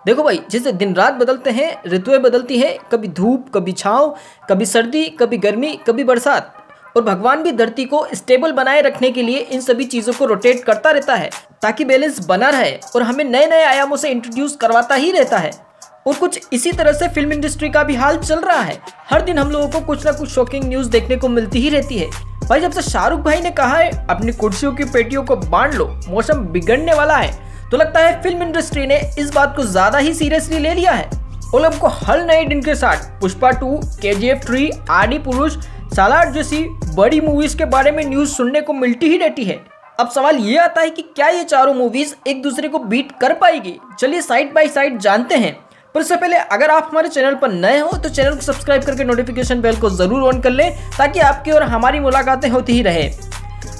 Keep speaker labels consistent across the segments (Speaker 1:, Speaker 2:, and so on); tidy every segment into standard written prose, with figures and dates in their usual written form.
Speaker 1: देखो भाई, जैसे दिन रात बदलते हैं, ऋतुएं बदलती हैं, कभी धूप, कभी छाँव, कभी सर्दी, कभी गर्मी, कभी बरसात, और भगवान भी धरती को स्टेबल बनाए रखने के लिए इन सभी चीज़ों को रोटेट करता रहता है ताकि बैलेंस बना रहे और हमें नए नए आयामों से इंट्रोड्यूस करवाता ही रहता है। और कुछ इसी तरह से फिल्म इंडस्ट्री का भी हाल चल रहा है। हर दिन हम लोगों को कुछ ना कुछ शॉकिंग न्यूज़ देखने को मिलती ही रहती है। भाई, जब से शाहरुख भाई ने कहा है अपनी कुर्सियों की पेटियों को बांध लो, मौसम बिगड़ने वाला है, तो लगता है फिल्म इंडस्ट्री ने इस बात को ज़्यादा ही सीरियसली ले लिया है। और हमको हर नए दिन के साथ पुष्पा 2, KGF 3, आदि पुरुष, सालार जैसी बड़ी मूवीज के बारे में न्यूज़ सुनने को मिलती ही रहती है। अब सवाल ये आता है कि क्या ये चारों मूवीज एक दूसरे को बीट कर पाएगी? चलिए साइड बाय साइड जानते हैं। पर उससे पहले अगर आप हमारे चैनल पर नए हो तो चैनल को सब्सक्राइब करके नोटिफिकेशन बेल को जरूर ऑन कर लें ताकि आपकी और हमारी मुलाकातें होती ही रहे।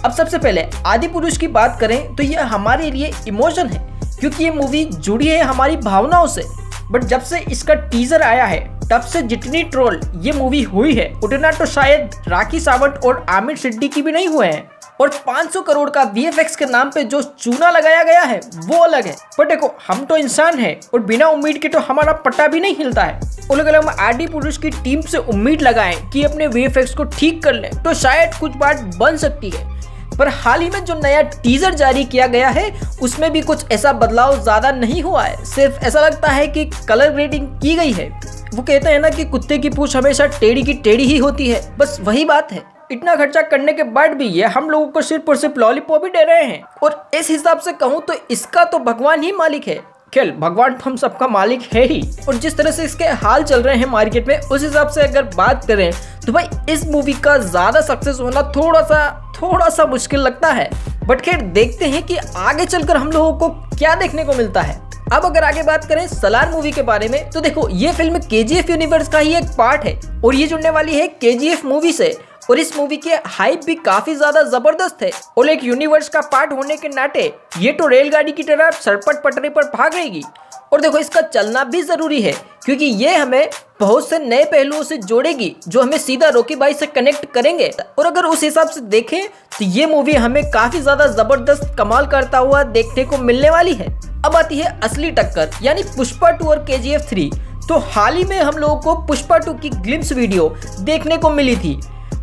Speaker 1: अब सबसे पहले आदि पुरुष की बात करें तो यह हमारे लिए इमोशन है क्योंकि ये मूवी जुड़ी है हमारी भावनाओं से। बट जब से इसका टीजर आया है तब से जितनी ट्रोल ये मूवी हुई है उतना तो शायद राखी सावंत और आमिर सिद्दीकी भी नहीं हुए हैं। और 500 करोड़ का VFX के नाम पे जो चूना लगाया गया है वो अलग है। पर देखो, हम तो इंसान हैं और बिना उम्मीद के तो हमारा पट्टा भी नहीं हिलता है। और अगर हम आदि पुरुष की टीम से उम्मीद लगाएं कि अपने VFX को ठीक कर लें तो शायद कुछ बात बन सकती है। पर हाल ही में जो नया टीजर जारी किया गया है उसमें भी कुछ ऐसा बदलाव ज्यादा नहीं हुआ है। सिर्फ ऐसा लगता है कि कलर ग्रेडिंग की गई है। वो कहते हैं ना कि कुत्ते की पूंछ हमेशा टेढ़ी की टेढ़ी ही होती है, बस वही बात है। इतना खर्चा करने के बाद भी ये हम लोगों को सिर्फ और सिर्फ लॉलीपॉप ही दे रहे हैं। और इस हिसाब से कहूँ तो इसका तो भगवान ही मालिक है। खेल, भगवान तो हम सबका मालिक है ही। और जिस तरह से इसके हाल चल रहे हैं मार्केट में उस हिसाब से अगर बात करें तो भाई इस मूवी का ज्यादा सक्सेस होना थोड़ा सा मुश्किल लगता है। बट खैर, देखते हैं कि आगे चलकर हम लोगों को क्या देखने को मिलता है। अब अगर आगे बात करें सलार मूवी के बारे में तो देखो, ये फिल्म KGF यूनिवर्स का ही एक पार्ट है और ये जुड़ने वाली है KGF मूवी से। और इस मूवी के हाइप भी काफी ज्यादा जबरदस्त है। और एक यूनिवर्स का पार्ट होने के नाते ये तो रेलगाड़ी की तरह सरपट पटरी पर भाग रहेगी। और देखो, इसका चलना भी जरूरी है क्योंकि ये हमें बहुत से नए पहलुओं से जोड़ेगी जो हमें सीधा रॉकी भाई से कनेक्ट करेंगे। और अगर उस हिसाब से देखें तो ये मूवी हमें काफी ज्यादा जबरदस्त कमाल करता हुआ देखने को मिलने वाली है। अब आती है असली टक्कर यानी पुष्पा 2 और KGF 3। तो हाल ही में हम लोगों को पुष्पा 2 की ग्लिम्स वीडियो देखने को मिली थी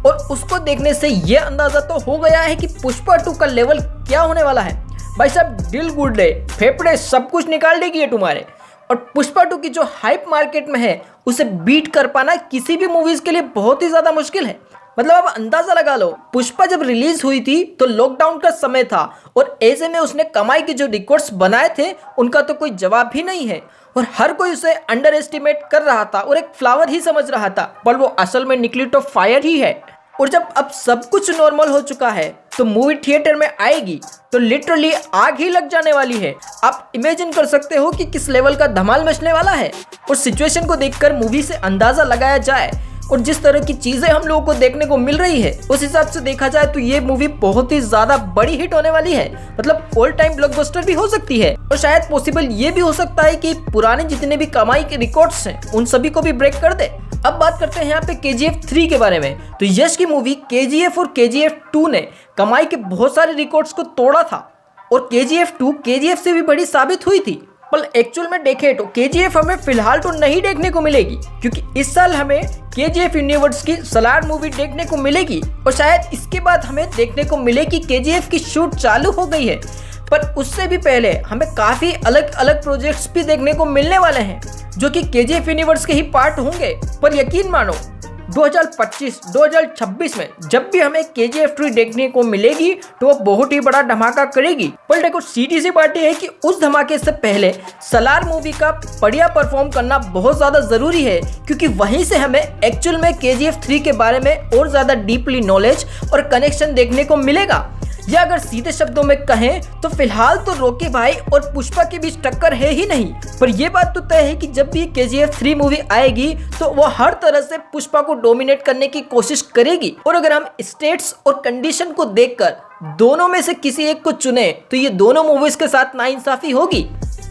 Speaker 1: और उसको देखने से ये अंदाजा तो हो गया है कि पुष्पा 2 का लेवल क्या होने वाला है। भाई साहब, दिल गुर्दे फेफड़े सब कुछ निकाल देगी ये तुम्हारे। और पुष्पा 2 की जो हाइप मार्केट में है उसे बीट कर पाना किसी भी मूवीज के लिए बहुत ही ज्यादा मुश्किल है। मतलब अब अंदाजा लगा लो, पुष्पा जब रिलीज हुई थी तो लॉकडाउन का समय था और ऐसे में उसने कमाई के जो रिकॉर्ड्स बनाए थे उनका तो कोई जवाब भी नहीं है। और हर कोई उसे अंडर एस्टिमेट कर रहा था और एक फ्लावर ही समझ रहा था, पर वो असल में निकली तो फायर ही है। और जब अब सब कुछ नॉर्मल हो चुका है तो मूवी थिएटर में आएगी तो लिटरली आग ही लग जाने वाली है। आप इमेजिन कर सकते हो कि किस लेवल का धमाल मचने वाला है। और सिचुएशन को देखकर मूवी से अंदाजा लगाया जाए और जिस तरह की चीजें हम लोगों को देखने को मिल रही है उस हिसाब से देखा जाए तो ये मूवी बहुत ही ज्यादा बड़ी हिट होने वाली है। मतलब ऑल टाइम ब्लॉकबस्टर भी हो सकती है। और शायद पॉसिबल ये भी हो सकता है कि पुराने जितने भी कमाई के रिकॉर्ड्स हैं उन सभी को भी ब्रेक कर दे। अब बात करते हैं यहाँ पे KGF 3 के बारे में। तो यश की मूवी KGF और KGF 2 ने कमाई के बहुत सारे रिकॉर्ड्स को तोड़ा था और KGF 2 KGF से भी बड़ी साबित हुई थी। पर एक्चुअल में देखें तो KGF हमें फिलहाल तो नहीं देखने को मिलेगी क्योंकि इस साल हमें KGF यूनिवर्स की सलार मूवी देखने को मिलेगी और शायद इसके बाद हमें देखने को मिले कि KGF की शूट चालू हो गई है। पर उससे भी पहले हमें काफ़ी अलग अलग प्रोजेक्ट्स भी देखने को मिलने वाले हैं जो कि KGF यूनिवर्स के ही पार्ट होंगे। पर यकीन मानो 2025-2026 में जब भी हमें KGF 3 देखने को मिलेगी तो वो बहुत ही बड़ा धमाका करेगी। पर देखो, सीधी सी बात है कि उस धमाके से पहले सलार मूवी का बढ़िया परफॉर्म करना बहुत ज़्यादा ज़रूरी है क्योंकि वहीं से हमें एक्चुअल में KGF 3 के बारे में और ज़्यादा डीपली नॉलेज और कनेक्शन देखने को मिलेगा। या अगर सीधे शब्दों में कहें तो फिलहाल तो रॉकी भाई और पुष्पा के बीच टक्कर है ही नहीं। पर यह बात तो तय है कि जब भी KGF 3 मूवी आएगी तो वो हर तरह से पुष्पा को डोमिनेट करने की कोशिश करेगी। और अगर हम स्टेट्स और कंडीशन को देखकर दोनों में से किसी एक को चुने तो ये दोनों मूवीज के साथ नाइंसाफी होगी।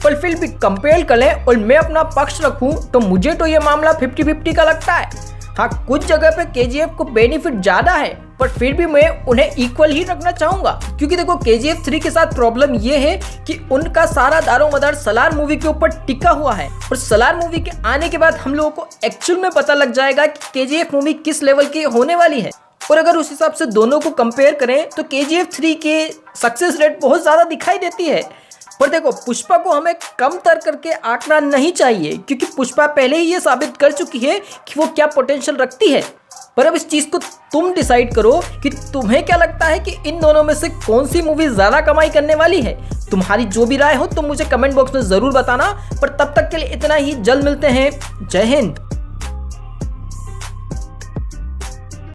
Speaker 1: पर फिर भी कंपेयर करें और मैं अपना पक्ष रखूं तो मुझे तो ये मामला 50-50 का लगता है। हाँ, कुछ जगह पे KGF को बेनिफिट ज्यादा है, पर फिर भी मैं उन्हें इक्वल ही रखना चाहूंगा, क्योंकि देखो KGF 3 के साथ प्रॉब्लम ये है कि उनका सारा दारोमदार सलार मूवी के ऊपर टिका हुआ है, और सलार मूवी के आने के बाद हम लोगों को एक्चुअल में पता लग जाएगा कि KGF मूवी किस लेवल की होने वाली है। और अगर उस हिसाब से दोनों को कंपेयर करें तो KGF 3 के सक्सेस रेट बहुत ज़्यादा दिखाई देती है। पर देखो, पुष्पा को हमें कम तर करके आंकना नहीं चाहिए, क्योंकि पुष्पा पहले ही ये साबित कर चुकी है कि वो क्या पोटेंशियल रखती है। पर अब इस चीज़ को तुम डिसाइड करो कि तुम्हें क्या लगता है कि इन दोनों में से कौन सी मूवी ज़्यादा कमाई करने वाली है। तुम्हारी जो भी राय हो तुम मुझे कमेंट बॉक्स में ज़रूर बताना। पर तब तक के लिए इतना ही, जल्द मिलते हैं। जय हिंद।